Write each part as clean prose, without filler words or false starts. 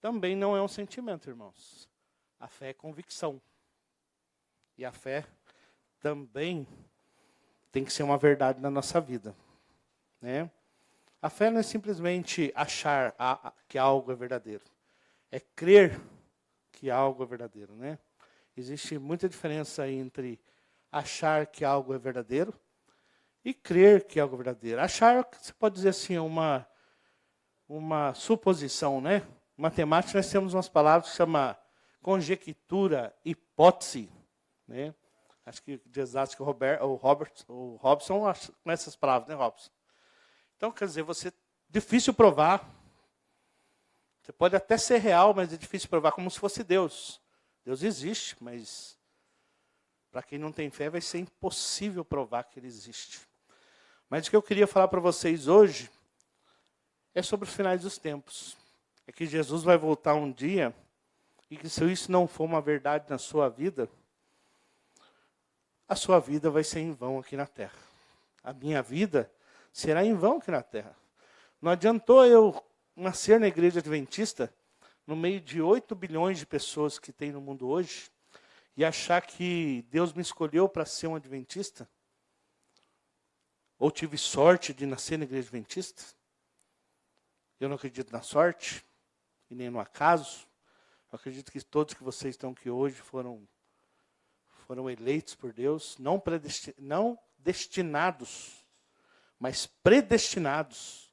também não é um sentimento, irmãos. A fé é convicção. E a fé também tem que ser uma verdade na nossa vida, né? A fé não é simplesmente achar que algo é verdadeiro. É crer que algo é verdadeiro, né? Existe muita diferença entre achar que algo é verdadeiro e crer que algo é verdadeiro. Achar, você pode dizer assim, uma suposição, né? Em matemática, nós temos umas palavras que chama conjectura, hipótese, né? Acho que de exato que o Robson conhece essas palavras, né, Robson? Então, quer dizer, difícil provar. Você pode até ser real, mas é difícil provar, como se fosse Deus. Deus existe, mas para quem não tem fé vai ser impossível provar que Ele existe. Mas o que eu queria falar para vocês hoje é sobre os finais dos tempos. É que Jesus vai voltar um dia e que se isso não for uma verdade na sua vida, a sua vida vai ser em vão aqui na terra. A minha vida será em vão aqui na terra. Não adiantou eu nascer na igreja adventista, no meio de 8 bilhões de pessoas que tem no mundo hoje, e achar que Deus me escolheu para ser um adventista, ou tive sorte de nascer na igreja adventista. Eu não acredito na sorte, e nem no acaso. Eu acredito que todos que vocês estão aqui hoje foram eleitos por Deus, não destinados, mas predestinados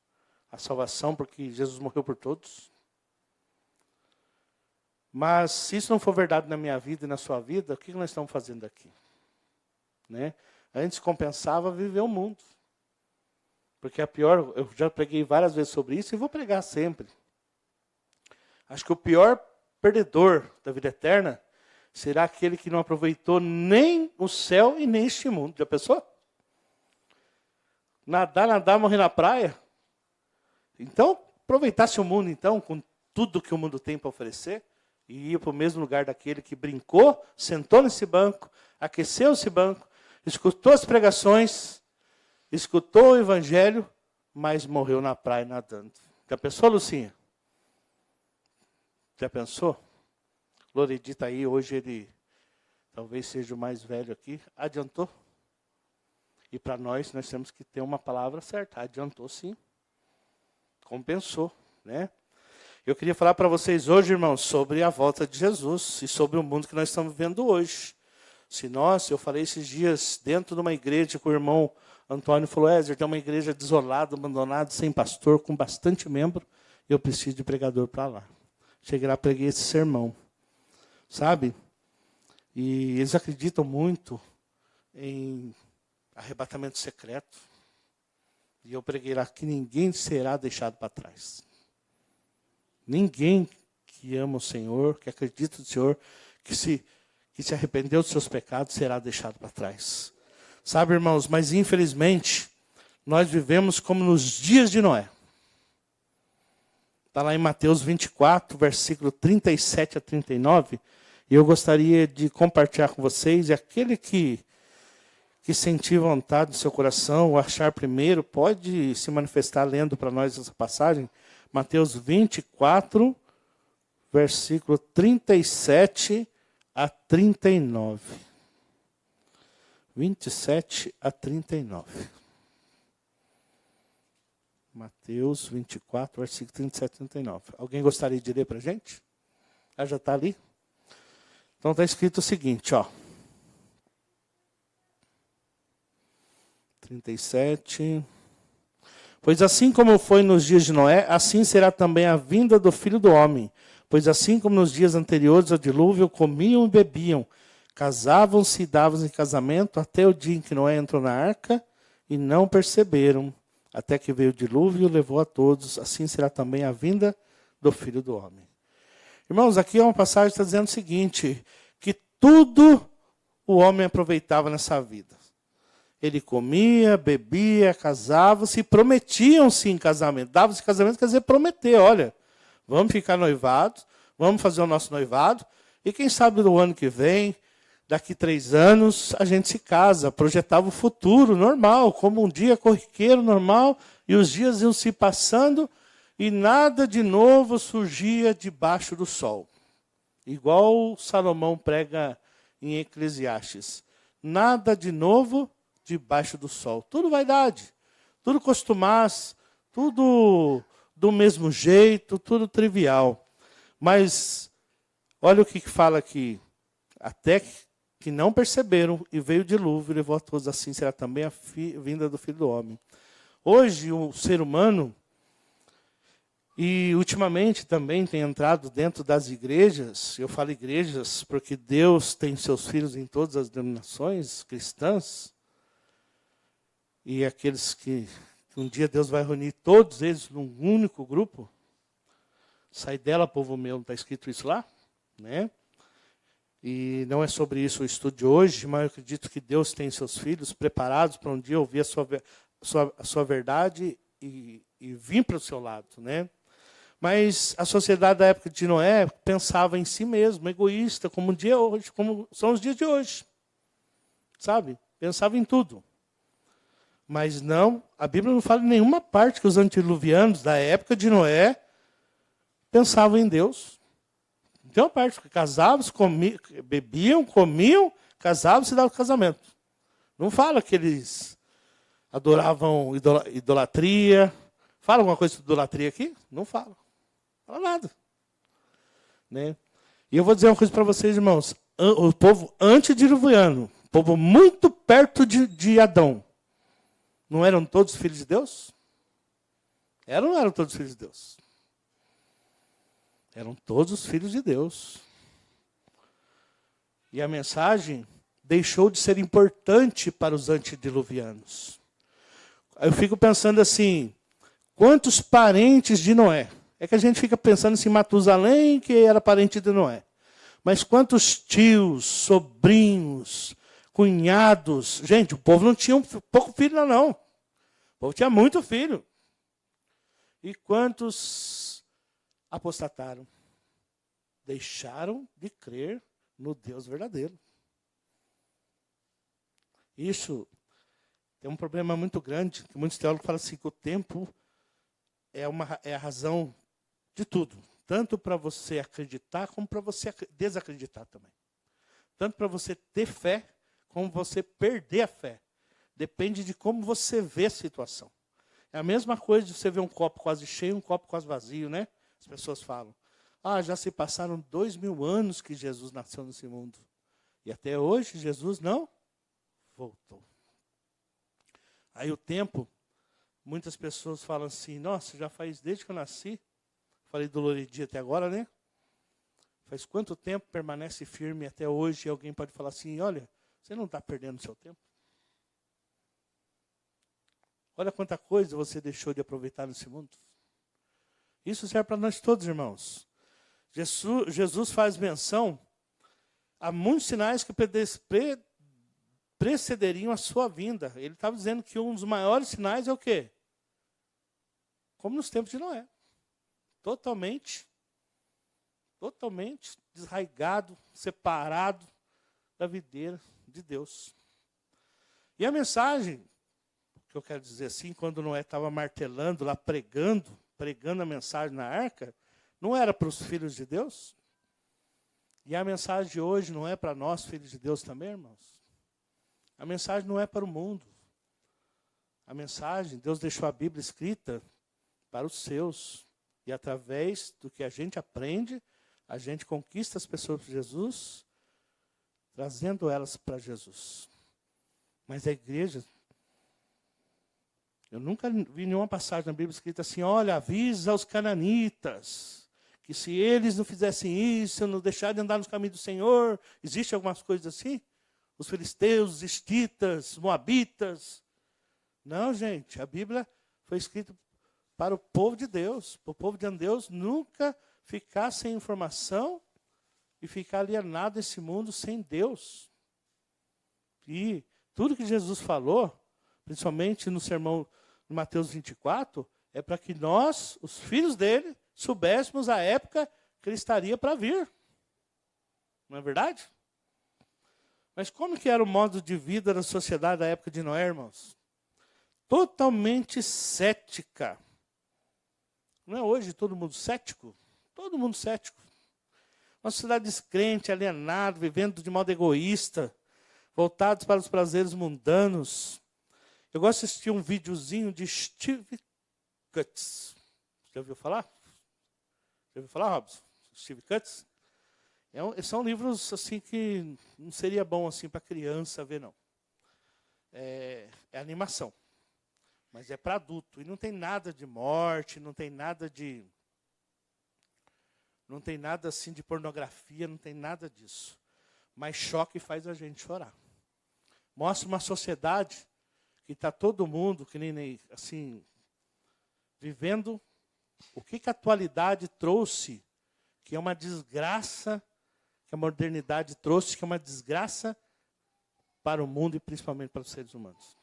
à salvação, porque Jesus morreu por todos. Mas se isso não for verdade na minha vida e na sua vida, o que nós estamos fazendo aqui? Né? Antes compensava viver o mundo. Porque eu já preguei várias vezes sobre isso e vou pregar sempre. Acho que o pior perdedor da vida eterna será aquele que não aproveitou nem o céu e nem este mundo. Já pensou? Nadar, morrer na praia. Então, aproveitasse o mundo, então, com tudo que o mundo tem para oferecer, e ir para o mesmo lugar daquele que brincou, sentou nesse banco, aqueceu esse banco, escutou as pregações, escutou o evangelho, mas morreu na praia nadando. Já pensou, Lucinha? Já pensou? Loredita aí, hoje ele talvez seja o mais velho aqui. Adiantou? E para nós temos que ter uma palavra certa. Adiantou sim. Compensou, né? Eu queria falar para vocês hoje, irmãos, sobre a volta de Jesus e sobre o mundo que nós estamos vivendo hoje. Eu falei esses dias dentro de uma igreja com o irmão Antônio, falou, Ézer, tem uma igreja desolada, abandonada, sem pastor, com bastante membro, e eu preciso de pregador para lá. Cheguei lá, preguei esse sermão. Sabe? E eles acreditam muito em arrebatamento secreto. E eu preguei lá que ninguém será deixado para trás. Ninguém que ama o Senhor, que acredita no Senhor, que se arrependeu dos seus pecados, será deixado para trás. Sabe, irmãos, mas infelizmente, nós vivemos como nos dias de Noé. Está lá em Mateus 24, versículo 37 a 39, e eu gostaria de compartilhar com vocês, e aquele que sentir vontade no seu coração, ou achar primeiro, pode se manifestar lendo para nós essa passagem. Mateus 24, versículo 37 a 39. 27 a 39. Mateus 24, versículo 37 a 39. Alguém gostaria de ler para a gente? Já está ali? Então está escrito o seguinte, ó. 37. Pois assim como foi nos dias de Noé, assim será também a vinda do Filho do Homem. Pois assim como nos dias anteriores ao dilúvio, comiam e bebiam, casavam-se e davam-se em casamento, até o dia em que Noé entrou na arca, e não perceberam, até que veio o dilúvio e levou a todos. Assim será também a vinda do Filho do Homem. Irmãos, aqui é uma passagem que está dizendo o seguinte, que tudo o homem aproveitava nessa vida. Ele comia, bebia, casava-se e prometiam-se em casamento. Dava-se em casamento, quer dizer, prometer, olha, vamos ficar noivados, vamos fazer o nosso noivado, e quem sabe no ano que vem, daqui 3 anos, a gente se casa. Projetava o futuro normal, como um dia corriqueiro normal, e os dias iam se passando, e nada de novo surgia debaixo do sol. Igual Salomão prega em Eclesiastes. Nada de novo debaixo do sol. Tudo vaidade, tudo costumaz, tudo do mesmo jeito, tudo trivial. Mas olha o que fala aqui. Até que não perceberam, e veio o dilúvio, e levou a todos, assim será também a vinda do Filho do Homem. Hoje, o ser humano, e ultimamente também tem entrado dentro das igrejas, eu falo igrejas porque Deus tem seus filhos em todas as denominações cristãs, e aqueles que um dia Deus vai reunir todos eles num único grupo. Sai dela, povo meu, não está escrito isso lá? Né? E não é sobre isso o estudo de hoje, mas eu acredito que Deus tem seus filhos preparados para um dia ouvir a sua verdade e vir para o seu lado. Né? Mas a sociedade da época de Noé pensava em si mesmo, egoísta, como como são os dias de hoje. Sabe? Pensava em tudo. Mas não, a Bíblia não fala em nenhuma parte que os antediluvianos da época de Noé pensavam em Deus. Não tem uma parte que casavam, bebiam, comiam, casavam e se davam casamento. Não fala que eles adoravam idolatria. Fala alguma coisa de idolatria aqui? Não fala. Não fala nada. Né? E eu vou dizer uma coisa para vocês, irmãos. O povo antediluviano, povo muito perto de Adão, não eram todos filhos de Deus? Eram ou não eram todos filhos de Deus? Eram todos os filhos de Deus. E a mensagem deixou de ser importante para os antediluvianos. Eu fico pensando assim, quantos parentes de Noé? É que a gente fica pensando assim, Matusalém, que era parente de Noé. Mas quantos tios, sobrinhos, cunhados? Gente, o povo não tinha pouco filho, não. O povo tinha muito filho. E quantos apostataram? Deixaram de crer no Deus verdadeiro. Isso tem um problema muito grande, que muitos teólogos falam assim, que o tempo é a razão de tudo. Tanto para você acreditar, como para você desacreditar também. Tanto para você ter fé, como você perder a fé. Depende de como você vê a situação. É a mesma coisa de você ver um copo quase cheio e um copo quase vazio, né? As pessoas falam, já se passaram 2000 anos que Jesus nasceu nesse mundo. E até hoje Jesus não voltou. Aí o tempo, muitas pessoas falam assim, nossa, já faz desde que eu nasci, falei do Loredi até agora, né? Faz quanto tempo permanece firme até hoje e alguém pode falar assim, olha, você não está perdendo seu tempo? Olha quanta coisa você deixou de aproveitar nesse mundo. Isso serve para nós todos, irmãos. Jesus faz menção a muitos sinais que precederiam a sua vinda. Ele estava dizendo que um dos maiores sinais é o quê? Como nos tempos de Noé. Totalmente desraigado, separado da videira de Deus. E a mensagem, que eu quero dizer assim, quando Noé estava martelando lá, pregando a mensagem na arca, não era para os filhos de Deus? E a mensagem de hoje não é para nós, filhos de Deus também, irmãos? A mensagem não é para o mundo. A mensagem, Deus deixou a Bíblia escrita para os seus. E através do que a gente aprende, a gente conquista as pessoas para Jesus, trazendo elas para Jesus. Mas a igreja, eu nunca vi nenhuma passagem na Bíblia escrita assim, olha, avisa aos cananitas, que se eles não fizessem isso, não deixarem de andar nos caminhos do Senhor, existe algumas coisas assim? Os filisteus, os hititas, os moabitas. Não, gente, a Bíblia foi escrita para o povo de Deus, para o povo de Deus nunca ficar sem informação e ficar alienado nesse mundo sem Deus. E tudo que Jesus falou, principalmente no sermão de Mateus 24, é para que nós, os filhos dele, soubéssemos a época que ele estaria para vir. Não é verdade? Mas como que era o modo de vida da sociedade da época de Noé, irmãos? Totalmente cética. Não é hoje todo mundo cético? Todo mundo cético. Uma sociedade descrente, alienada, vivendo de modo egoísta, voltados para os prazeres mundanos. Eu gosto de assistir um videozinho de Steve Cutts. Já ouviu falar? Já ouviu falar, Robson? Steve Cutts? São livros assim que não seria bom assim para criança ver, não. É animação. Mas é para adulto. E não tem nada de morte, não tem nada assim de pornografia, não tem nada disso. Mas choque faz a gente chorar. Mostra uma sociedade que está todo mundo, que nem assim, vivendo o que a atualidade trouxe, que é uma desgraça, que a modernidade trouxe, que é uma desgraça para o mundo e principalmente para os seres humanos.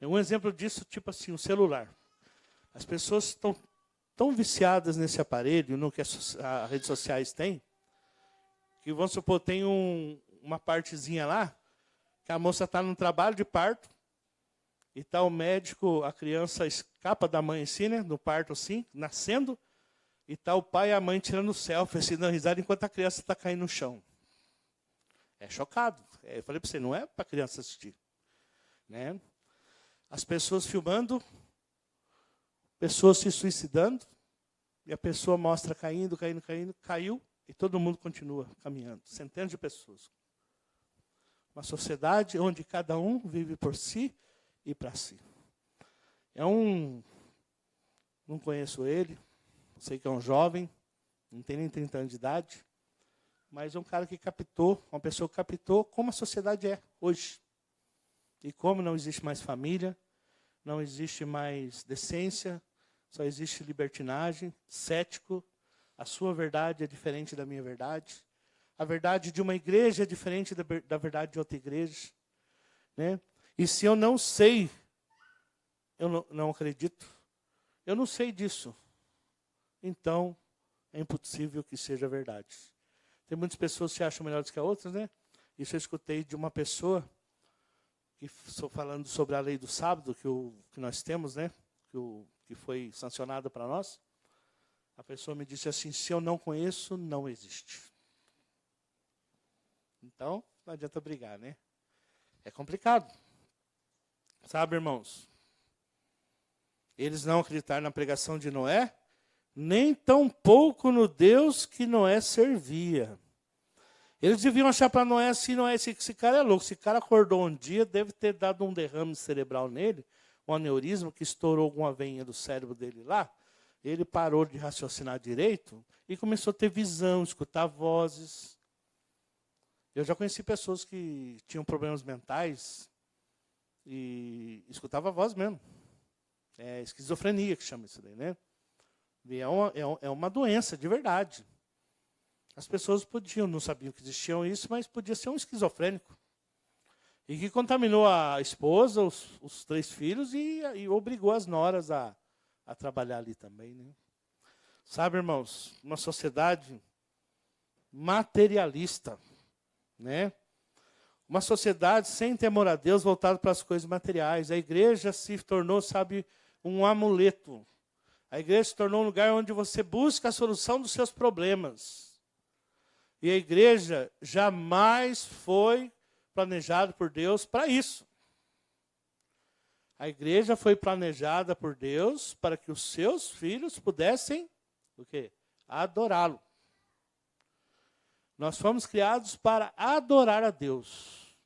Um exemplo disso, tipo assim, o celular. As pessoas estão tão viciadas nesse aparelho, no que as redes sociais têm, que, vamos supor, tem uma partezinha lá, que a moça está no trabalho de parto, e está o médico, a criança escapa da mãe assim, né, no parto assim, nascendo, e está o pai e a mãe tirando selfie, assim, dando risada, enquanto a criança está caindo no chão. É chocado. Eu falei para você, não é para a criança assistir. Né? As pessoas filmando, pessoas se suicidando, e a pessoa mostra caindo, caiu, e todo mundo continua caminhando. Centenas de pessoas. Uma sociedade onde cada um vive por si e para si. Não conheço ele, sei que é um jovem, não tem nem 30 anos de idade, mas é um cara que captou, uma pessoa que captou como a sociedade é hoje. E como não existe mais família, não existe mais decência, só existe libertinagem, cético, a sua verdade é diferente da minha verdade, a verdade de uma igreja é diferente da verdade de outra igreja. Né? E se eu não sei, eu não acredito, eu não sei disso, então é impossível que seja verdade. Tem muitas pessoas que se acham melhores que as outras, né? Isso eu escutei de uma pessoa, que estou falando sobre a lei do sábado, que nós temos, né? Que foi sancionada para nós. A pessoa me disse assim, se eu não conheço, não existe. Então, não adianta brigar, né? É complicado. Sabe, irmãos? Eles não acreditaram na pregação de Noé, nem tampouco no Deus que Noé servia. Eles deviam achar para Noé assim, Noé, esse cara é louco. Esse cara acordou um dia, deve ter dado um derrame cerebral nele, um aneurisma que estourou alguma veinha do cérebro dele lá. Ele parou de raciocinar direito e começou a ter visão, escutar vozes. Eu já conheci pessoas que tinham problemas mentais e escutavam a voz mesmo. É esquizofrenia que chama isso daí, né? E é uma doença de verdade. As pessoas não sabiam que existiam isso, mas podia ser um esquizofrênico. E que contaminou a esposa, os 3 filhos e obrigou as noras a trabalhar ali também. Né? Sabe, irmãos, uma sociedade materialista, né? Uma sociedade sem temor a Deus, voltada para as coisas materiais. A igreja se tornou, sabe, um amuleto. A igreja se tornou um lugar onde você busca a solução dos seus problemas. E a igreja jamais foi planejada por Deus para isso. A igreja foi planejada por Deus para que os seus filhos pudessem o quê? Adorá-lo. Nós fomos criados para adorar a Deus.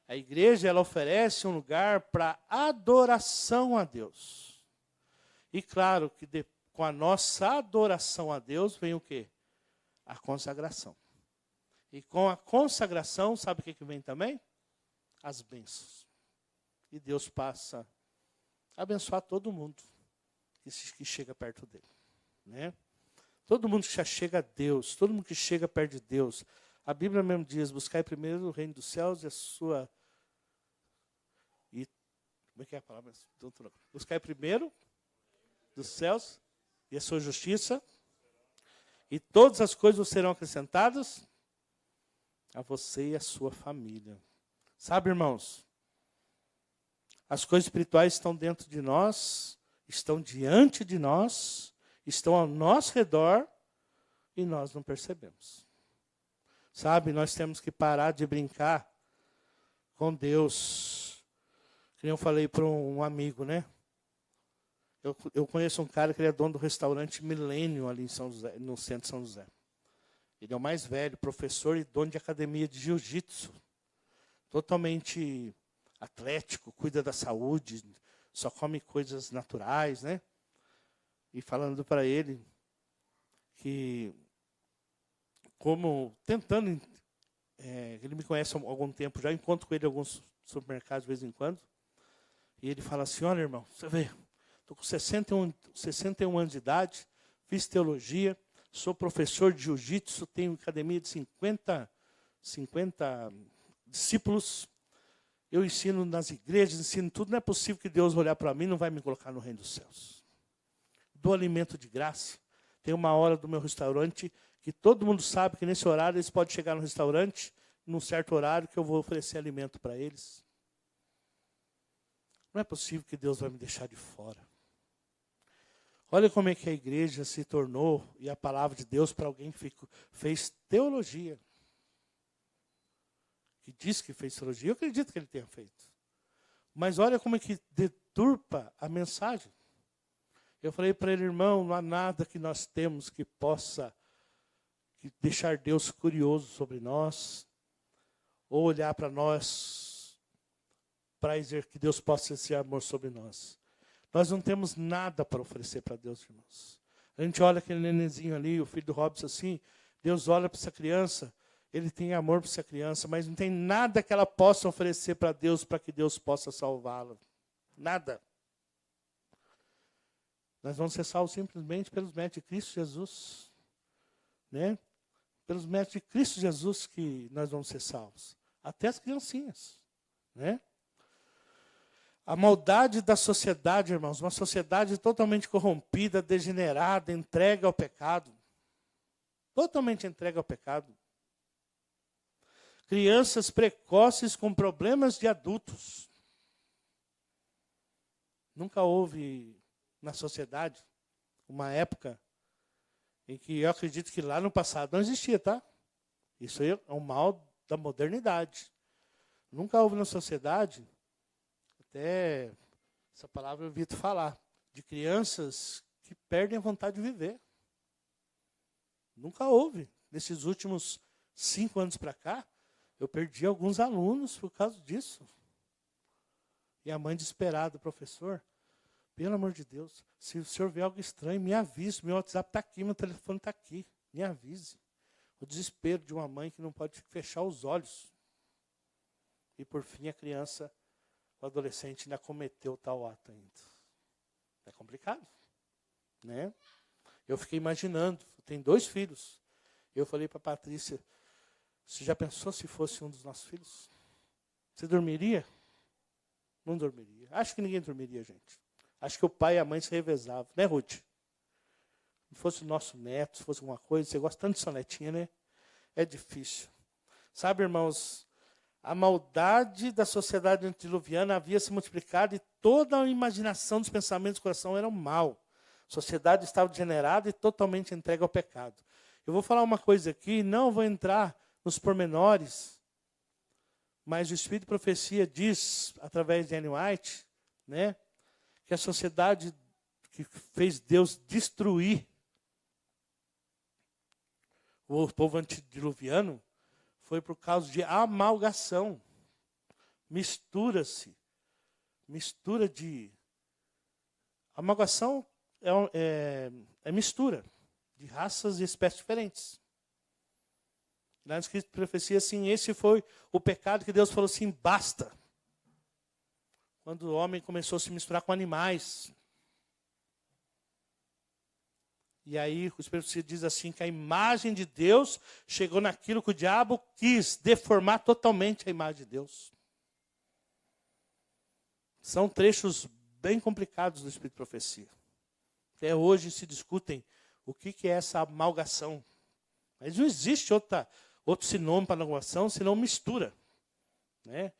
A igreja, ela oferece um lugar para adoração a Deus. E claro que com a nossa adoração a Deus vem o quê? A consagração. E com a consagração, sabe o que vem também? As bênçãos. E Deus passa a abençoar todo mundo que chega perto dele. Né? Todo mundo que já chega a Deus, todo mundo que chega perto de Deus. A Bíblia mesmo diz, buscai primeiro o reino dos céus e a sua... Como é que é a palavra? Buscai primeiro dos céus e a sua justiça, e todas as coisas serão acrescentadas a você e a sua família. Sabe, irmãos? As coisas espirituais estão dentro de nós estão diante de nós, estão ao nosso redor e nós não percebemos. Sabe, nós temos que parar de brincar com Deus. Que eu falei para um amigo, né? Eu conheço um cara que ele é dono do restaurante Milênio ali em São José, no centro de São José. Ele é o mais velho, professor e dono de academia de jiu-jitsu. Totalmente atlético, cuida da saúde, só come coisas naturais, né? E falando para ele que, como tentando, ele me conhece há algum tempo, já encontro com ele em alguns supermercados de vez em quando, e ele fala assim, olha, irmão, você vê, estou com 61 anos de idade, fiz teologia, sou professor de jiu-jitsu, tenho academia de 50 discípulos, eu ensino nas igrejas, ensino tudo. Não é possível que Deus olhar para mim e não vai me colocar no reino dos céus. Dou alimento de graça. Tem uma hora do meu restaurante que todo mundo sabe que nesse horário eles podem chegar no restaurante, num certo horário que eu vou oferecer alimento para eles. Não é possível que Deus vai me deixar de fora. Olha como é que a igreja se tornou, e a palavra de Deus para alguém que fez teologia. Que diz que fez teologia, eu acredito que ele tenha feito. Mas olha como é que deturpa a mensagem. Eu falei para ele, irmão, não há nada que nós temos que possa deixar Deus curioso sobre nós, ou olhar para nós, para dizer que Deus possa ser amor sobre nós. Nós não temos nada para oferecer para Deus, irmãos. A gente olha aquele nenenzinho ali, o filho do Robson assim, Deus olha para essa criança, ele tem amor por essa criança, mas não tem nada que ela possa oferecer para Deus, para que Deus possa salvá-la. Nada. Nós vamos ser salvos simplesmente pelos méritos de Cristo Jesus. Né? Pelos méritos de Cristo Jesus que nós vamos ser salvos. Até as criancinhas. Né? A maldade da sociedade, irmãos, uma sociedade totalmente corrompida, degenerada, entregue ao pecado. Totalmente entregue ao pecado. Crianças precoces com problemas de adultos. Nunca houve na sociedade uma época em que eu acredito que lá no passado não existia, tá? Isso aí é um mal da modernidade. Nunca houve na sociedade, até essa palavra eu ouvi tu falar, de crianças que perdem a vontade de viver. Nunca houve. Nesses últimos 5 anos para cá, eu perdi alguns alunos por causa disso. E a mãe desesperada, professor, pelo amor de Deus, se o senhor vê algo estranho, me avise. Meu WhatsApp está aqui, meu telefone está aqui. Me avise. O desespero de uma mãe que não pode fechar os olhos. E por fim a criança, o adolescente ainda cometeu tal ato ainda. É complicado. Né? Eu fiquei imaginando, eu tenho 2 filhos. Eu falei para a Patrícia, você já pensou se fosse um dos nossos filhos? Você dormiria? Não dormiria. Acho que ninguém dormiria, gente. Acho que o pai e a mãe se revezavam. Né, Ruth? Se fosse o nosso neto, se fosse alguma coisa, você gosta tanto de sua netinha, né? É difícil. Sabe, irmãos, a maldade da sociedade antediluviana havia se multiplicado e toda a imaginação dos pensamentos do coração era mal. A sociedade estava degenerada e totalmente entregue ao pecado. Eu vou falar uma coisa aqui, não vou entrar nos pormenores, mas o Espírito de Profecia diz, através de Ellen White, né, que a sociedade que fez Deus destruir o povo antediluviano foi por causa de amalgação. Mistura-se. Mistura de... Amalgação é mistura de raças e espécies diferentes. Lá no Espírito de Profecia, assim, esse foi o pecado que Deus falou assim, basta. Quando o homem começou a se misturar com animais. E aí o Espírito de Profecia diz assim, que a imagem de Deus chegou naquilo que o diabo quis, deformar totalmente a imagem de Deus. São trechos bem complicados do Espírito de Profecia. Até hoje se discutem o que é essa amalgação. Mas não existe outro sinônimo para amalgação, senão mistura. Né?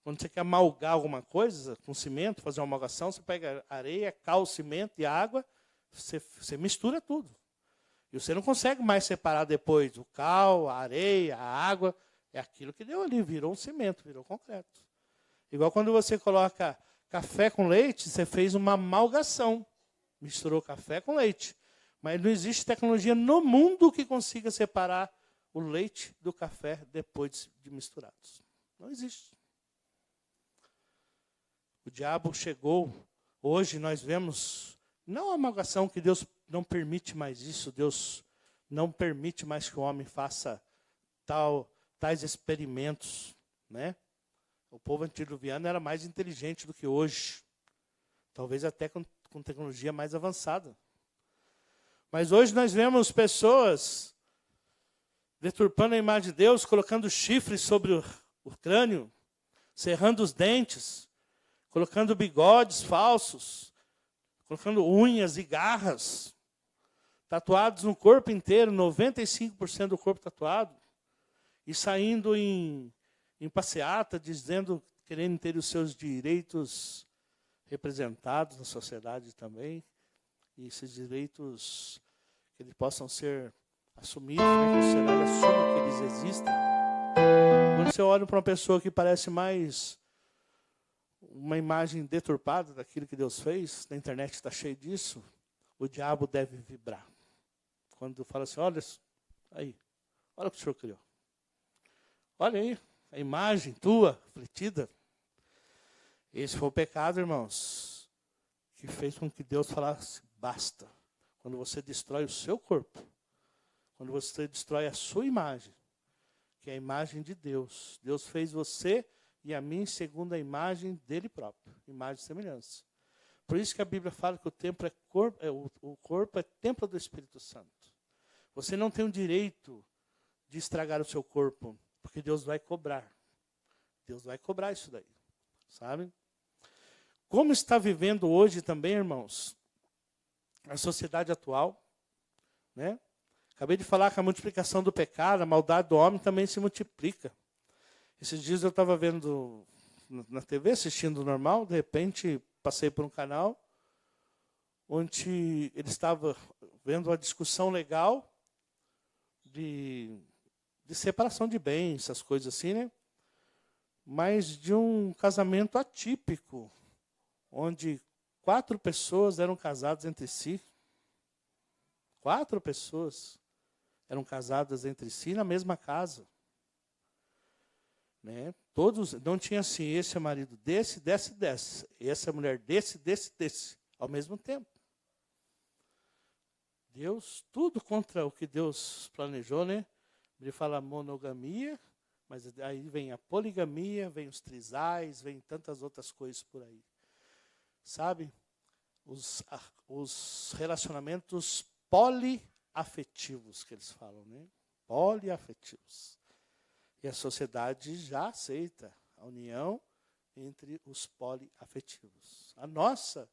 Quando você quer amalgar alguma coisa com cimento, fazer uma amalgação, você pega areia, cal, cimento e água, você mistura tudo. E você não consegue mais separar depois o cal, a areia, a água. É aquilo que deu ali, virou um cimento, virou concreto. Igual quando você coloca café com leite, você fez uma amalgação. Misturou café com leite. Mas não existe tecnologia no mundo que consiga separar o leite do café depois de misturados. Não existe. O diabo chegou, hoje nós vemos, não a amalgação, que Deus não permite mais isso, Deus não permite mais que o homem faça tais experimentos, né? O povo antediluviano era mais inteligente do que hoje, talvez até com tecnologia mais avançada. Mas hoje nós vemos pessoas deturpando a imagem de Deus, colocando chifres sobre o crânio, cerrando os dentes, colocando bigodes falsos, colocando unhas e garras, tatuados no corpo inteiro, 95% do corpo tatuado, e saindo em passeata, querendo ter os seus direitos representados na sociedade também, e esses direitos que eles possam ser assumidos, né, que a sociedade assuma que eles existem. Quando você olha para uma pessoa que parece mais uma imagem deturpada daquilo que Deus fez, na internet está cheio disso, o diabo deve vibrar. Quando fala assim, olha aí, olha o que o Senhor criou. Olha aí, a imagem tua, afligida. Esse foi o pecado, irmãos, que fez com que Deus falasse, basta. Quando você destrói o seu corpo, quando você destrói a sua imagem, que é a imagem de Deus. Deus fez você e a mim segundo a imagem dele próprio, imagem e semelhança. Por isso que a Bíblia fala que o corpo é templo do Espírito Santo. Você não tem o direito de estragar o seu corpo, porque Deus vai cobrar. Deus vai cobrar isso daí, sabe? Como está vivendo hoje também, irmãos, a sociedade atual, né? Acabei de falar que a multiplicação do pecado, a maldade do homem também se multiplica. Esses dias eu estava vendo na TV, assistindo normal, de repente passei por um canal onde ele estava vendo uma discussão legal de separação de bens, essas coisas assim, né? Mas de um casamento atípico, onde 4 pessoas eram casadas entre si. 4 pessoas eram casadas entre si na mesma casa. Né? Todos, não tinha assim, esse é marido desse, essa é mulher desse, ao mesmo tempo. Deus, tudo contra o que Deus planejou, né? Ele fala monogamia, mas aí vem a poligamia, vem os trisais, vem tantas outras coisas por aí. Sabe? Os relacionamentos poliafetivos que eles falam, né? Poliafetivos. E a sociedade já aceita a união entre os poliafetivos. A nossa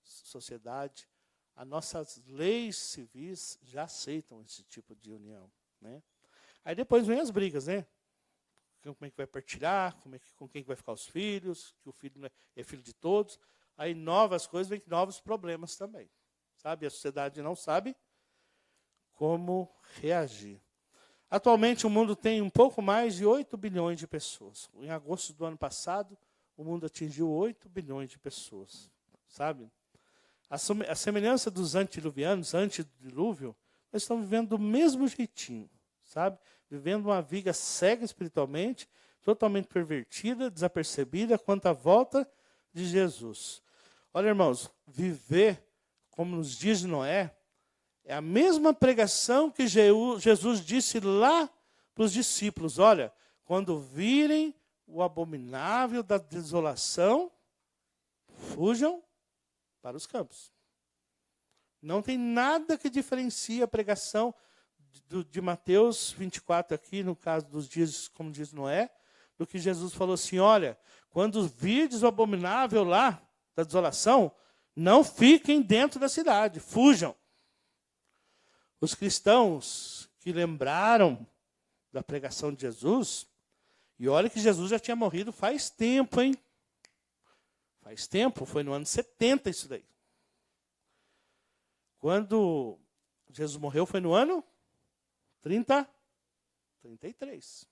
sociedade, as nossas leis civis já aceitam esse tipo de união, né? Aí depois vem as brigas, né? Como é que vai partilhar, com quem vai ficar os filhos, que o filho é filho de todos. Aí novas coisas, vem novos problemas também. Sabe? A sociedade não sabe como reagir. Atualmente o mundo tem um pouco mais de 8 bilhões de pessoas. Em agosto do ano passado, o mundo atingiu 8 bilhões de pessoas. Sabe? A semelhança dos antediluvianos, antes do dilúvio, nós estamos vivendo do mesmo jeitinho. Sabe? Vivendo uma vida cega espiritualmente, totalmente pervertida, desapercebida quanto à volta de Jesus. Olha, irmãos, viver como nos dias de Noé é a mesma pregação que Jesus disse lá para os discípulos. Olha, quando virem o abominável da desolação, fujam para os campos. Não tem nada que diferencie a pregação de Mateus 24 aqui, no caso dos dias, como diz Noé, do que Jesus falou assim, olha, quando virdes o abominável lá, da desolação, não fiquem dentro da cidade, fujam. Os cristãos que lembraram da pregação de Jesus, E olha que Jesus já tinha morrido faz tempo, hein? Faz tempo, foi no ano 70 isso daí. Quando Jesus morreu foi no ano 33.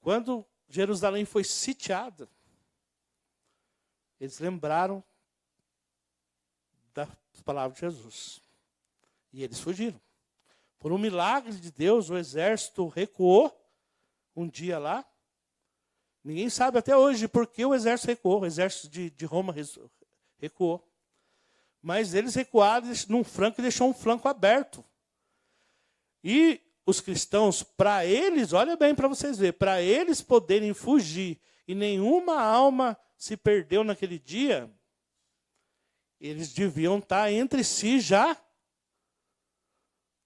Quando Jerusalém foi sitiada, eles lembraram das palavras de Jesus. E eles fugiram. Por um milagre de Deus, o exército recuou um dia lá. Ninguém sabe até hoje por que o exército recuou. O exército de Roma recuou. Mas eles recuaram num flanco e deixou um flanco aberto. E os cristãos, para eles, olha bem para vocês verem, para eles poderem fugir e nenhuma alma se perdeu naquele dia, eles deviam estar entre si já.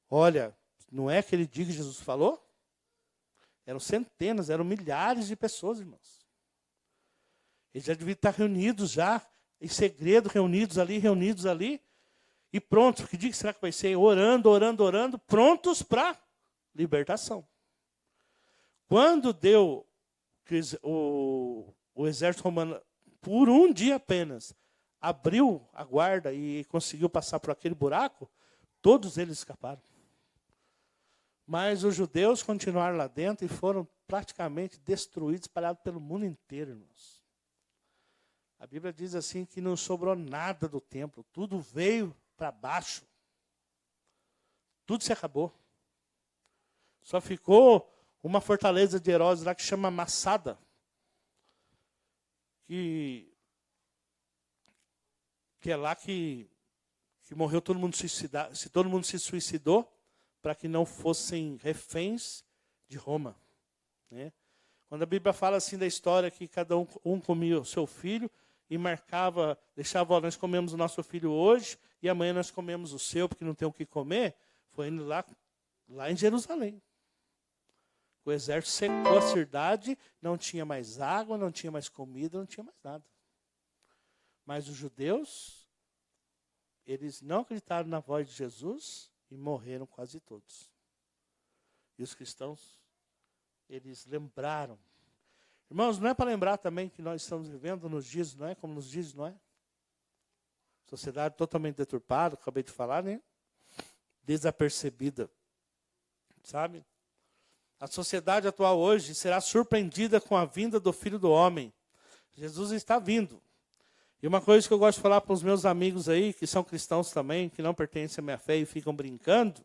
Olha, não é aquele dia que Jesus falou? Eram centenas, eram milhares de pessoas, irmãos. Eles já deviam estar reunidos já, em segredo, reunidos ali. E pronto, que dia será que vai ser? Orando, prontos para libertação. Quando deu o exército romano, por um dia apenas, abriu a guarda e conseguiu passar por aquele buraco, todos eles escaparam. Mas os judeus continuaram lá dentro e foram praticamente destruídos, espalhados pelo mundo inteiro, irmãos. A Bíblia diz assim que não sobrou nada do templo, tudo veio para baixo. Tudo se acabou. Só ficou uma fortaleza de Herodes lá que chama Massada, que é lá que morreu todo mundo suicidado, se todo mundo se suicidou, para que não fossem reféns de Roma. Né? Quando a Bíblia fala assim da história que cada um comia o seu filho e marcava, deixava, nós comemos o nosso filho hoje e amanhã nós comemos o seu porque não tem o que comer, foi indo lá em Jerusalém. O exército secou a cidade, não tinha mais água, não tinha mais comida, não tinha mais nada. Mas os judeus, eles não acreditaram na voz de Jesus e morreram quase todos. E os cristãos, eles lembraram. Irmãos, não é para lembrar também que nós estamos vivendo nos dias, não é? Como nos dias, não é? Sociedade totalmente deturpada, acabei de falar, né? Desapercebida. Sabe? A sociedade atual hoje será surpreendida com a vinda do Filho do Homem. Jesus está vindo. E uma coisa que eu gosto de falar para os meus amigos aí, que são cristãos também, que não pertencem à minha fé e ficam brincando,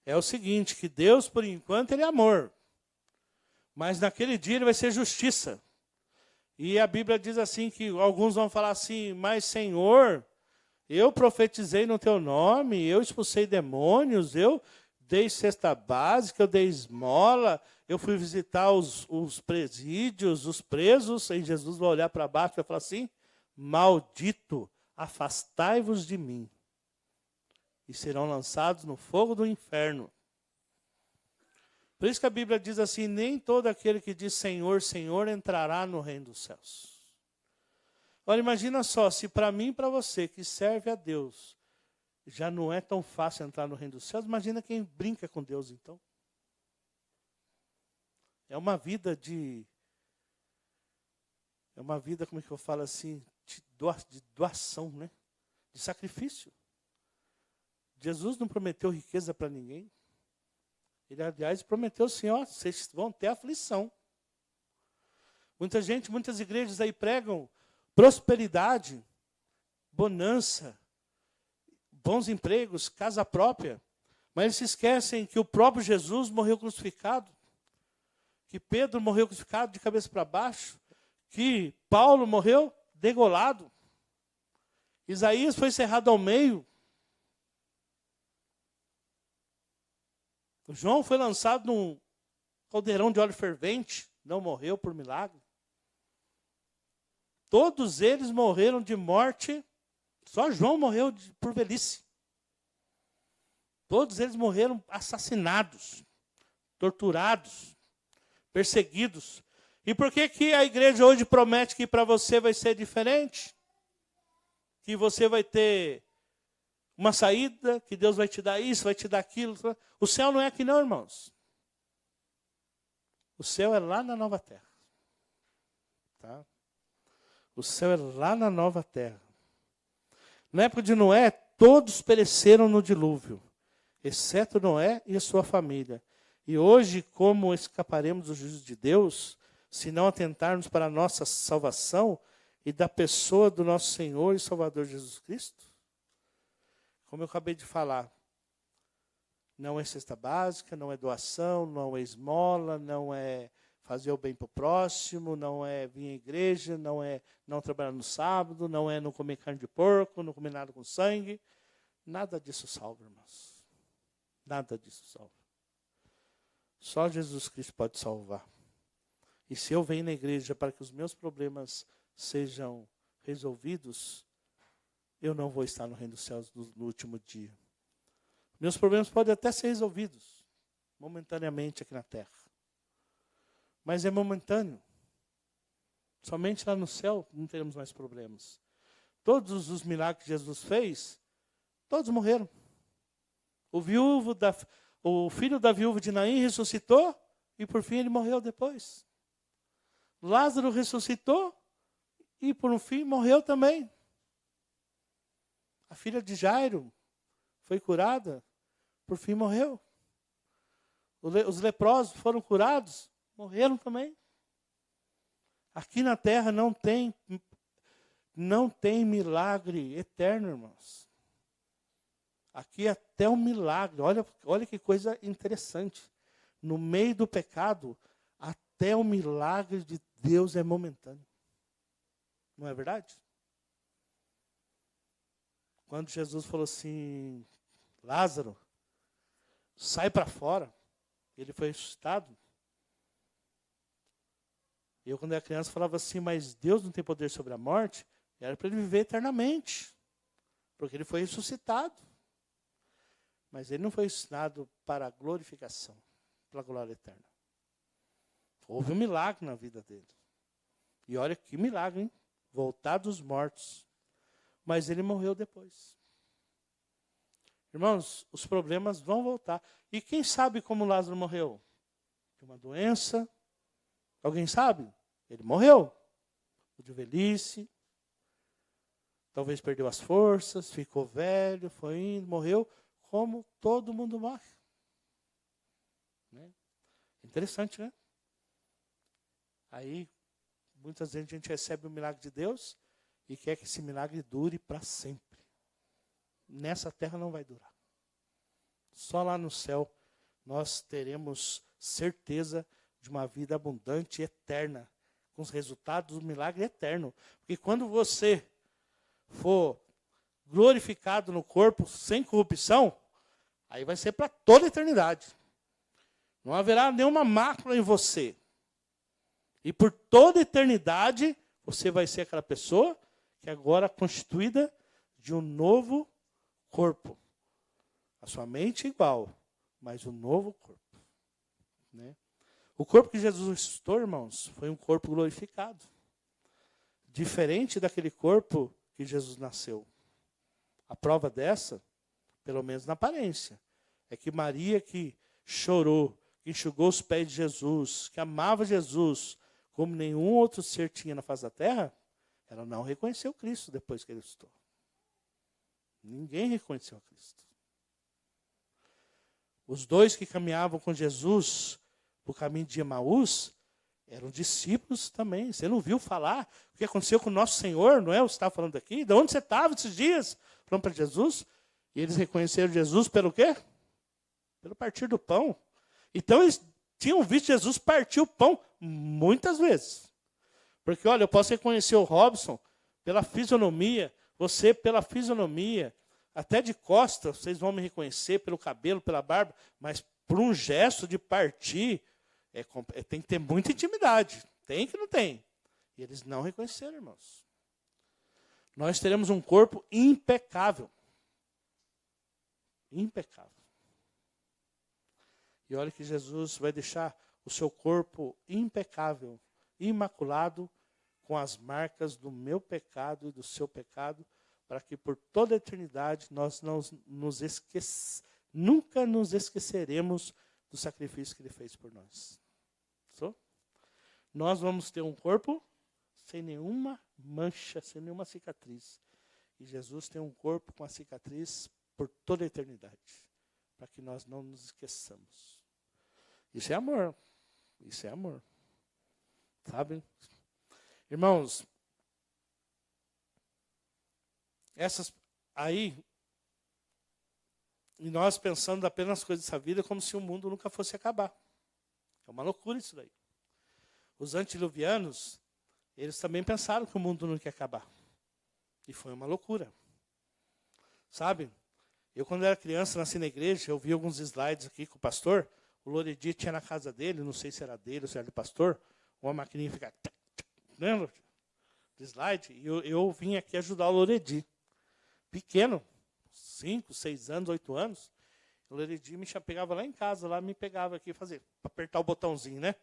é o seguinte, que Deus, por enquanto, Ele é amor. Mas naquele dia Ele vai ser justiça. E a Bíblia diz assim, que alguns vão falar assim, mas Senhor, eu profetizei no Teu nome, eu expulsei demônios, eu dei cesta básica, eu dei esmola, eu fui visitar os presídios, os presos, e Jesus vai olhar para baixo e vai falar assim, maldito, afastai-vos de mim, e serão lançados no fogo do inferno. Por isso que a Bíblia diz assim, nem todo aquele que diz Senhor, Senhor, entrará no reino dos céus. Olha, imagina só, se para mim e para você, que serve a Deus, já não é tão fácil entrar no reino dos céus, imagina quem brinca com Deus, então. É uma vida, como é que eu falo assim, de doação, né? De sacrifício. Jesus não prometeu riqueza para ninguém. Ele, aliás, prometeu assim, ó, vocês vão ter aflição. Muitas igrejas aí pregam prosperidade, bonança, bons empregos, casa própria. Mas eles se esquecem que o próprio Jesus morreu crucificado. Que Pedro morreu crucificado de cabeça para baixo. Que Paulo morreu degolado. Isaías foi cerrado ao meio. João foi lançado num caldeirão de óleo fervente. Não morreu por milagre. Todos eles morreram de morte. Só João morreu por velhice. Todos eles morreram assassinados, torturados, perseguidos. E por que a igreja hoje promete que para você vai ser diferente? Que você vai ter uma saída, que Deus vai te dar isso, vai te dar aquilo. O céu não é aqui não, irmãos. O céu é lá na nova terra. Tá? O céu é lá na nova terra. Na época de Noé, todos pereceram no dilúvio, exceto Noé e a sua família. E hoje, como escaparemos do juízo de Deus, se não atentarmos para a nossa salvação e da pessoa do nosso Senhor e Salvador Jesus Cristo? Como eu acabei de falar, não é cesta básica, não é doação, não é esmola, não é fazer o bem para o próximo, não é vir à igreja, não é não trabalhar no sábado, não é não comer carne de porco, não comer nada com sangue. Nada disso salva, irmãos. Nada disso salva. Só Jesus Cristo pode salvar. E se eu venho na igreja para que os meus problemas sejam resolvidos, eu não vou estar no reino dos céus no último dia. Meus problemas podem até ser resolvidos momentaneamente aqui na terra. Mas é momentâneo. Somente lá no céu não teremos mais problemas. Todos os milagres que Jesus fez, todos morreram. O filho da viúva de Naim ressuscitou e por fim ele morreu depois. Lázaro ressuscitou e por um fim morreu também. A filha de Jairo foi curada, por fim morreu. Os leprosos foram curados, morreram também. Aqui na terra não tem milagre eterno, irmãos. Aqui até um milagre, olha que coisa interessante. No meio do pecado, até o milagre de Deus é momentâneo. Não é verdade? Quando Jesus falou assim, Lázaro, sai para fora. Ele foi ressuscitado. Eu, quando era criança, falava assim, mas Deus não tem poder sobre a morte. Era para ele viver eternamente. Porque ele foi ressuscitado. Mas ele não foi ressuscitado para a glorificação, para a glória eterna. Houve um milagre na vida dele. E olha que milagre, hein? Voltar dos mortos. Mas ele morreu depois. Irmãos, os problemas vão voltar. E quem sabe como Lázaro morreu? De uma doença. Alguém sabe? Ele morreu. De velhice. Talvez perdeu as forças, ficou velho, foi indo, morreu. Como todo mundo morre. Né? Interessante, né? Aí, muitas vezes a gente recebe o milagre de Deus e quer que esse milagre dure para sempre. Nessa terra não vai durar. Só lá no céu nós teremos certeza de uma vida abundante e eterna, com os resultados do milagre eterno. Porque quando você for glorificado no corpo, sem corrupção, aí vai ser para toda a eternidade. Não haverá nenhuma mácula em você. E por toda a eternidade, você vai ser aquela pessoa que agora é constituída de um novo corpo. A sua mente é igual, mas um novo corpo. Né? O corpo que Jesus ressuscitou, irmãos, foi um corpo glorificado. Diferente daquele corpo que Jesus nasceu. A prova dessa, pelo menos na aparência, é que Maria que chorou, que enxugou os pés de Jesus, que amava Jesus, como nenhum outro ser tinha na face da terra, ela não reconheceu Cristo depois que ele ressuscitou. Ninguém reconheceu a Cristo. Os dois que caminhavam com Jesus no caminho de Emaús eram discípulos também. Você não viu falar o que aconteceu com o nosso Senhor, não é? Você estava falando aqui? De onde você estava esses dias? Falando para Jesus. E eles reconheceram Jesus pelo quê? Pelo partir do pão. Então eles tinham visto Jesus partir o pão muitas vezes. Porque, olha, eu posso reconhecer o Robson pela fisionomia, você pela fisionomia, até de costas, vocês vão me reconhecer pelo cabelo, pela barba, mas por um gesto de partir, tem que ter muita intimidade. Tem que não tem. E eles não reconheceram, irmãos. Nós teremos um corpo impecável. Impecável. E olha que Jesus vai deixar o seu corpo impecável, imaculado, com as marcas do meu pecado e do seu pecado, para que por toda a eternidade nós nunca nos esqueceremos do sacrifício que ele fez por nós. nós vamos ter um corpo sem nenhuma mancha, sem nenhuma cicatriz. E Jesus tem um corpo com a cicatriz por toda a eternidade, para que nós não nos esqueçamos. Isso é amor. Isso é amor. Sabe? Irmãos, essas aí, e nós pensando apenas nas coisas dessa vida como se o mundo nunca fosse acabar. É uma loucura isso daí. Os antediluvianos, eles também pensaram que o mundo não ia acabar. E foi uma loucura. Sabe? Eu, quando era criança, nasci na igreja, eu vi alguns slides aqui com o pastor. O Loredi tinha na casa dele, não sei se era dele ou se era do pastor, uma maquininha ficar... Lembra? De slide. E eu vim aqui ajudar o Loredi. Pequeno, 5, 6 anos, 8 anos. O Loredi me pegava lá em casa, lá me pegava aqui, fazia, para apertar o botãozinho, né?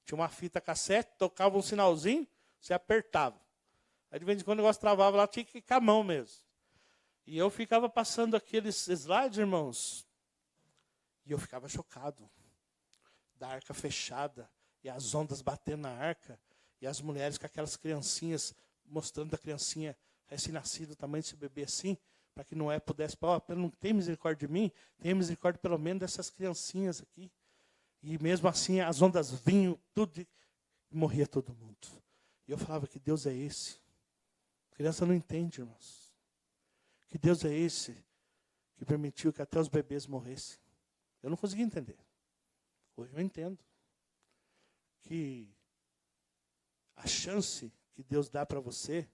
Tinha uma fita cassete, tocava um sinalzinho, você apertava. Aí de vez em quando o negócio travava lá, tinha que ir com a mão mesmo. E eu ficava passando aqueles slides, irmãos, e eu ficava chocado. Da arca fechada, e as ondas batendo na arca, e as mulheres com aquelas criancinhas, mostrando a criancinha recém-nascida, o tamanho desse bebê assim, para que Noé pudesse, não tem misericórdia de mim, tem misericórdia pelo menos dessas criancinhas aqui. E mesmo assim as ondas vinham, tudo, e morria todo mundo. E eu falava, que Deus é esse? A criança não entende, irmãos. Que Deus é esse que permitiu que até os bebês morressem? Eu não conseguia entender. Hoje eu entendo. Que a chance que Deus dá para você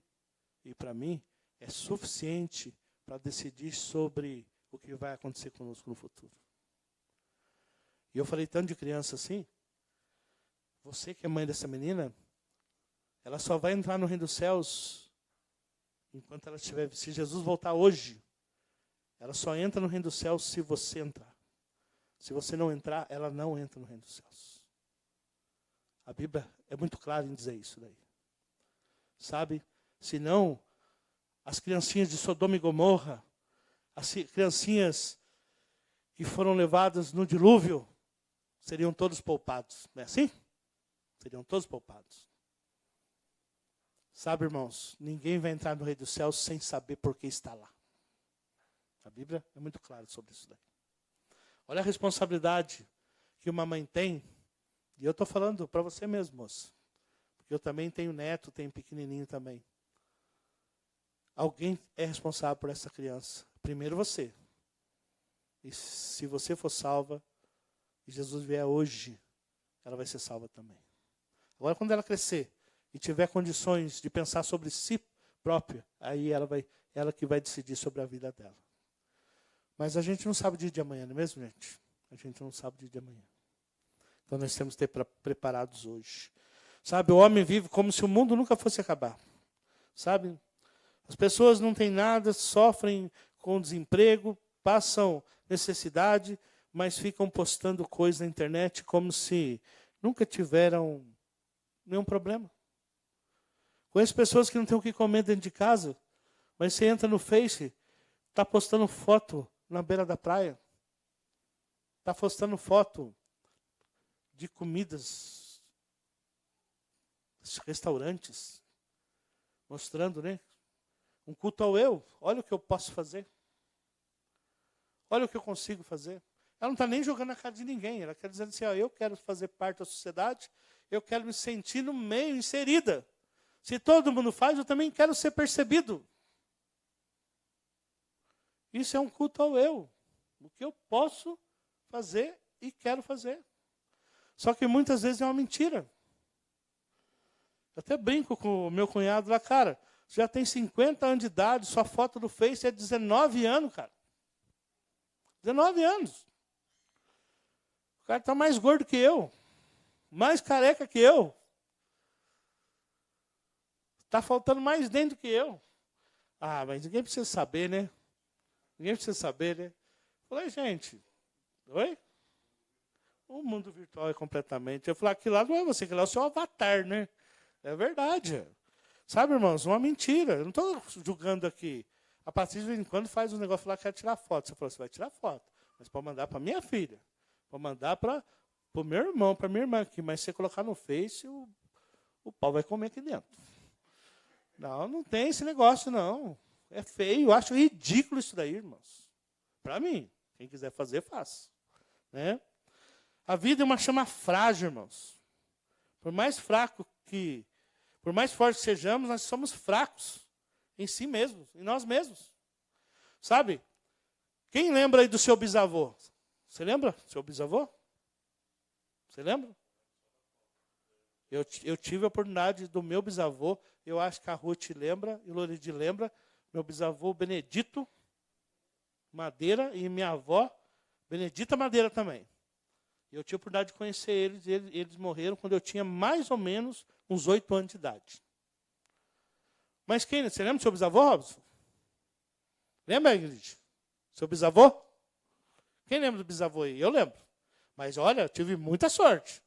e para mim é suficiente para decidir sobre o que vai acontecer conosco no futuro. E eu falei tanto de criança assim, você que é mãe dessa menina, ela só vai entrar no reino dos céus enquanto ela estiver... Se Jesus voltar hoje, ela só entra no reino dos céus se você entrar. Se você não entrar, ela não entra no reino dos céus. A Bíblia é muito clara em dizer isso daí. Sabe? Senão, as criancinhas de Sodoma e Gomorra, as criancinhas que foram levadas no dilúvio, seriam todos poupados. Não é assim? Seriam todos poupados. Sabe, irmãos, ninguém vai entrar no reino dos céus sem saber por que está lá. A Bíblia é muito clara sobre isso daí. Olha a responsabilidade que uma mãe tem. E eu estou falando para você mesmo, moça. Porque eu também tenho neto, tenho pequenininho também. Alguém é responsável por essa criança. Primeiro você. E se você for salva, e Jesus vier hoje, ela vai ser salva também. Agora, quando ela crescer e tiver condições de pensar sobre si própria, aí ela que vai decidir sobre a vida dela. Mas a gente não sabe o dia de amanhã, não é mesmo, gente? A gente não sabe o dia de amanhã. Então nós temos que ter preparados hoje. Sabe, o homem vive como se o mundo nunca fosse acabar. Sabe? As pessoas não têm nada, sofrem com desemprego, passam necessidade, mas ficam postando coisas na internet como se nunca tiveram nenhum problema. Conheço pessoas que não têm o que comer dentro de casa, mas você entra no Face, está postando foto na beira da praia. Está postando foto de comidas, restaurantes, mostrando, né? Um culto ao eu. Olha o que eu posso fazer. Olha o que eu consigo fazer. Ela não está nem jogando na cara de ninguém. Ela quer dizer assim, ó, eu quero fazer parte da sociedade, eu quero me sentir no meio, inserida. Se todo mundo faz, eu também quero ser percebido. Isso é um culto ao eu. O que eu posso fazer e quero fazer. Só que muitas vezes é uma mentira. Eu até brinco com o meu cunhado lá, cara, você já tem 50 anos de idade, sua foto do Face é 19 anos, cara. 19 anos. O cara está mais gordo que eu. Mais careca que eu. Está faltando mais dentro que eu. Ah, mas ninguém precisa saber, né? Ninguém precisa saber, né? Falei, gente, oi? O mundo virtual é completamente... Eu falei, aquilo lá não é você, aquilo lá é o seu avatar, né? É verdade. Sabe, irmãos, uma mentira. Eu não estou julgando aqui. A Patrícia, de vez em quando, faz um negócio lá, quer tirar foto. Você falou, você vai tirar foto. Mas pode mandar para minha filha. Pode mandar para o meu irmão, para minha irmã aqui. Mas se você colocar no Face, o pau vai comer aqui dentro. Não, não tem esse negócio, não. É feio, eu acho ridículo isso daí, irmãos. Para mim, quem quiser fazer, faça. Né? A vida é uma chama frágil, irmãos. Por mais forte que sejamos, nós somos fracos em si mesmos, em nós mesmos. Sabe? Quem lembra aí do seu bisavô? Você lembra do seu bisavô? Você lembra? Eu tive a oportunidade do meu bisavô, eu acho que a Ruth lembra, e o Loredi lembra, meu bisavô Benedito Madeira e minha avó Benedita Madeira também. Eu tive a oportunidade de conhecer eles morreram quando eu tinha mais ou menos uns 8 anos de idade. Mas você lembra do seu bisavô, Robson? Lembra, Ingrid? Seu bisavô? Quem lembra do bisavô aí? Eu lembro. Mas olha, eu tive muita sorte.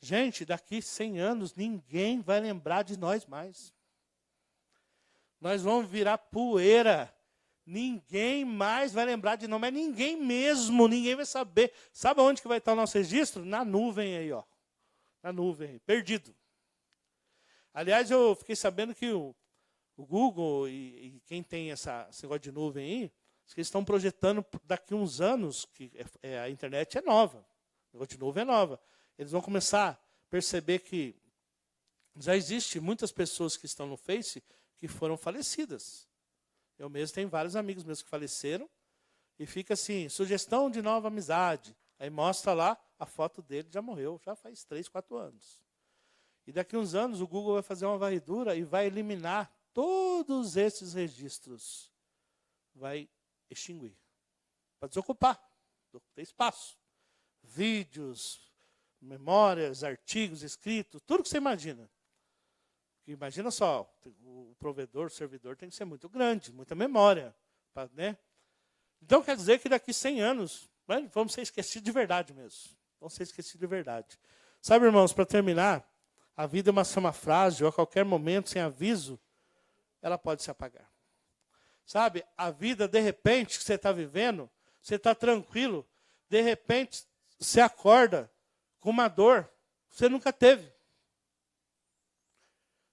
Gente, daqui 100 anos, ninguém vai lembrar de nós mais. Nós vamos virar poeira. Ninguém mais vai lembrar de nós, mas ninguém mesmo, ninguém vai saber. Sabe onde que vai estar o nosso registro? Na nuvem aí, ó. Na nuvem, perdido. Aliás, eu fiquei sabendo que o Google e quem tem esse negócio de nuvem aí, eles estão projetando daqui a uns anos, que a internet é nova, o negócio de nuvem é nova. Eles vão começar a perceber que já existe muitas pessoas que estão no Face que foram falecidas. Eu mesmo tenho vários amigos meus que faleceram e fica assim, sugestão de nova amizade. Aí mostra lá a foto dele, já morreu, já faz 3, 4 anos. E daqui a uns anos o Google vai fazer uma varredura e vai eliminar todos esses registros. Vai extinguir. Para desocupar. Tem espaço. Vídeos, memórias, artigos, escritos, tudo que você imagina. Imagina só, o provedor, o servidor tem que ser muito grande, muita memória. Né? Então quer dizer que daqui 100 anos, vamos ser esquecidos de verdade mesmo. Vamos ser esquecidos de verdade. Sabe, irmãos, para terminar, a vida é uma chama frágil, a qualquer momento, sem aviso, ela pode se apagar. Sabe, a vida, de repente, que você está vivendo, você está tranquilo, de repente, você acorda com uma dor que você nunca teve.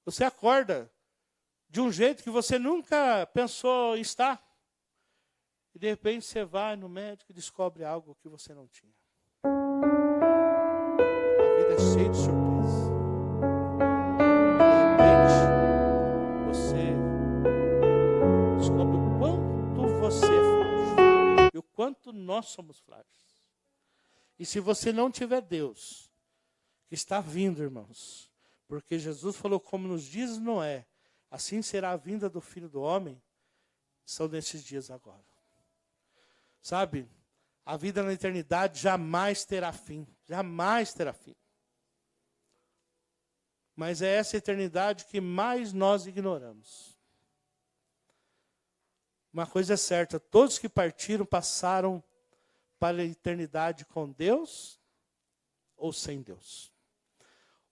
Você acorda de um jeito que você nunca pensou em estar. E de repente você vai no médico e descobre algo que você não tinha. A vida é cheia de surpresas. E de repente você descobre o quanto você é frágil. E o quanto nós somos frágeis. E se você não tiver Deus, que está vindo, irmãos, porque Jesus falou como nos dias de Noé, assim será a vinda do Filho do Homem, são nesses dias agora. Sabe, a vida na eternidade jamais terá fim, jamais terá fim. Mas é essa eternidade que mais nós ignoramos. Uma coisa é certa, todos que partiram passaram para a eternidade com Deus ou sem Deus.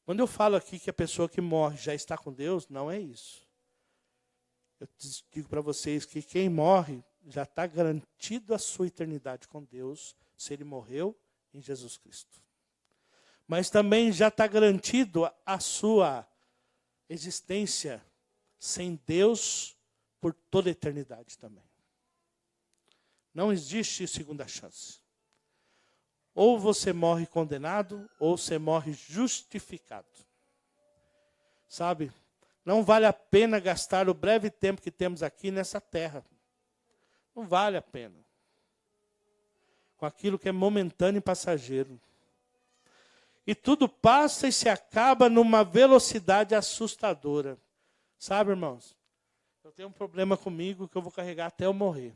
Quando eu falo aqui que a pessoa que morre já está com Deus, não é isso. Eu digo para vocês que quem morre já está garantido a sua eternidade com Deus, se ele morreu em Jesus Cristo. Mas também já está garantido a sua existência sem Deus por toda a eternidade também. Não existe segunda chance. Ou você morre condenado, ou você morre justificado. Sabe? Não vale a pena gastar o breve tempo que temos aqui nessa terra. Não vale a pena. Com aquilo que é momentâneo e passageiro. E tudo passa e se acaba numa velocidade assustadora. Sabe, irmãos? Eu tenho um problema comigo que eu vou carregar até eu morrer.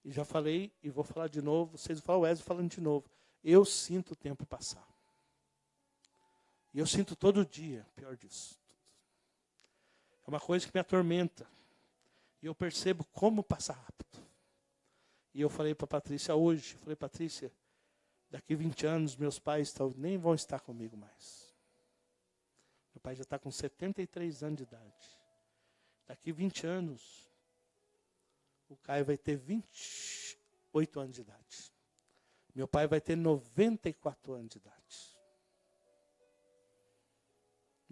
E já falei e vou falar de novo. Vocês vão falar, o Wesley falando de novo. Eu sinto o tempo passar. E eu sinto todo dia, pior disso. É uma coisa que me atormenta. E eu percebo como passa rápido. E eu falei para a Patrícia hoje, falei, Patrícia, daqui 20 anos meus pais nem vão estar comigo mais. Meu pai já está com 73 anos de idade. Daqui 20 anos, o Caio vai ter 28 anos de idade. Meu pai vai ter 94 anos de idade.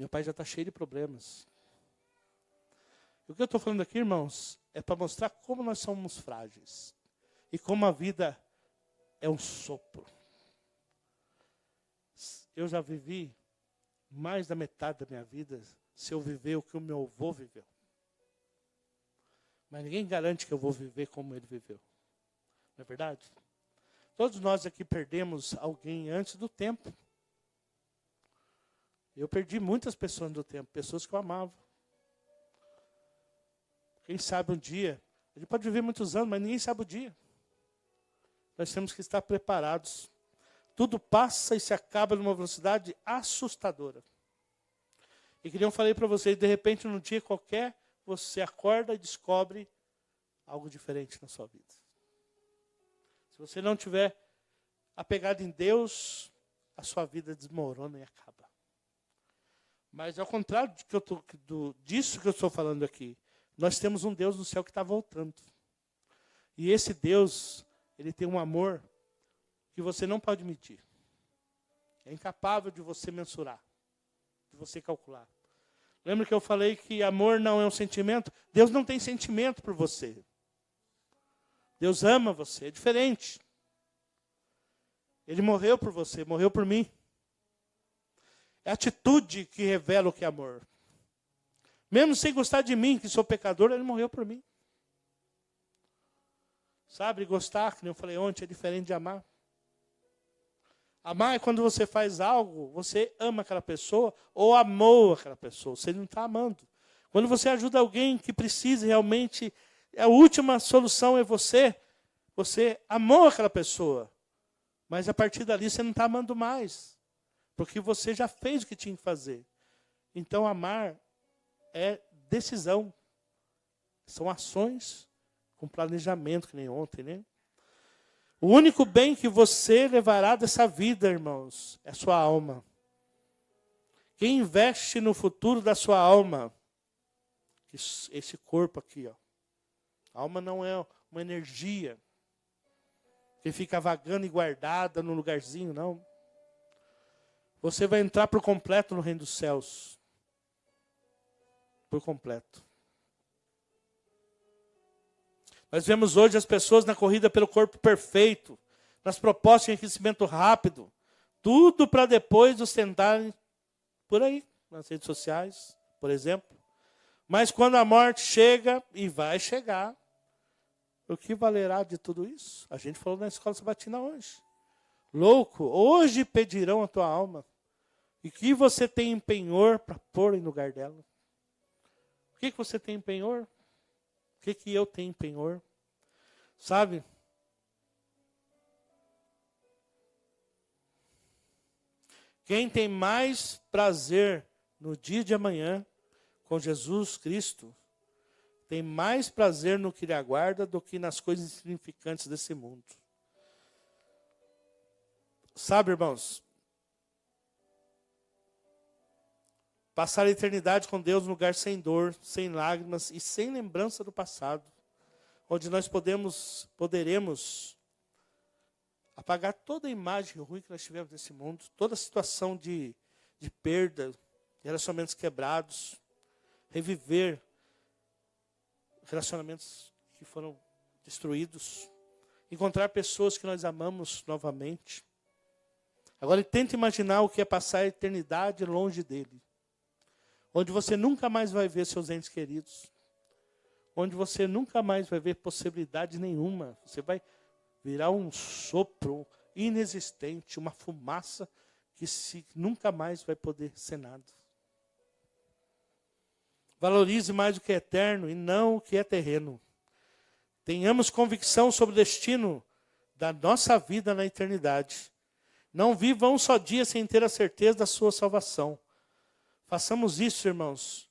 Meu pai já está cheio de problemas. O que eu estou falando aqui, irmãos, é para mostrar como nós somos frágeis. E como a vida é um sopro. Eu já vivi mais da metade da minha vida se eu viver o que o meu avô viveu. Mas ninguém garante que eu vou viver como ele viveu. Não é verdade? Todos nós aqui perdemos alguém antes do tempo. Eu perdi muitas pessoas do tempo, pessoas que eu amava. Quem sabe um dia, a gente pode viver muitos anos, mas ninguém sabe o dia. Nós temos que estar preparados. Tudo passa e se acaba numa velocidade assustadora. E que nem eu falei para vocês, de repente, num dia qualquer, você acorda e descobre algo diferente na sua vida. Se você não tiver apegado em Deus, a sua vida desmorona e acaba. Mas ao contrário disso que eu estou falando aqui, nós temos um Deus no céu que está voltando. E esse Deus, ele tem um amor que você não pode medir. É incapável de você mensurar, de você calcular. Lembra que eu falei que amor não é um sentimento? Deus não tem sentimento por você. Deus ama você, é diferente. Ele morreu por você, morreu por mim. É a atitude que revela o que é amor. Mesmo sem gostar de mim, que sou pecador, ele morreu por mim. Sabe, gostar, que nem eu falei ontem, é diferente de amar. Amar é quando você faz algo, você ama aquela pessoa ou amou aquela pessoa, você não está amando. Quando você ajuda alguém que precisa realmente, a última solução é você amou aquela pessoa, mas a partir dali você não está amando mais, porque você já fez o que tinha que fazer. Então amar é decisão, são ações com planejamento, que nem ontem, né? O único bem que você levará dessa vida, irmãos, é a sua alma. Quem investe no futuro da sua alma, esse corpo aqui, ó. A alma não é uma energia que fica vagando e guardada num lugarzinho, não. Você vai entrar por completo no reino dos céus. Por completo. Nós vemos hoje as pessoas na corrida pelo corpo perfeito, nas propostas de enriquecimento rápido, tudo para depois ostentarem por aí, nas redes sociais, por exemplo. Mas quando a morte chega, e vai chegar, o que valerá de tudo isso? A gente falou na escola sabatina hoje. Louco, hoje pedirão a tua alma. E que você tem em penhor para pôr em lugar dela? O que você tem em penhor? O que eu tenho em penhor? Sabe? Quem tem mais prazer no dia de amanhã com Jesus Cristo, tem mais prazer no que lhe aguarda do que nas coisas insignificantes desse mundo. Sabe, irmãos? Passar a eternidade com Deus num lugar sem dor, sem lágrimas e sem lembrança do passado. Onde nós poderemos apagar toda a imagem ruim que nós tivemos nesse mundo. Toda a situação de perda, relacionamentos quebrados. Reviver relacionamentos que foram destruídos. Encontrar pessoas que nós amamos novamente. Agora tenta imaginar o que é passar a eternidade longe dele. Onde você nunca mais vai ver seus entes queridos. Onde você nunca mais vai ver possibilidade nenhuma. Você vai virar um sopro inexistente, uma fumaça que nunca mais vai poder ser nada. Valorize mais o que é eterno e não o que é terreno. Tenhamos convicção sobre o destino da nossa vida na eternidade. Não viva um só dia sem ter a certeza da sua salvação. Façamos isso, irmãos,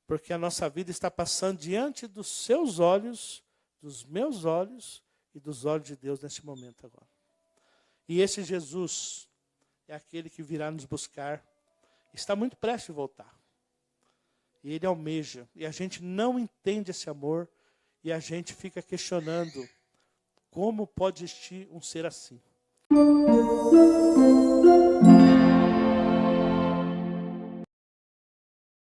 porque a nossa vida está passando diante dos seus olhos, dos meus olhos e dos olhos de Deus neste momento agora. E esse Jesus é aquele que virá nos buscar, está muito prestes a voltar. E ele almeja, e a gente não entende esse amor, e a gente fica questionando como pode existir um ser assim.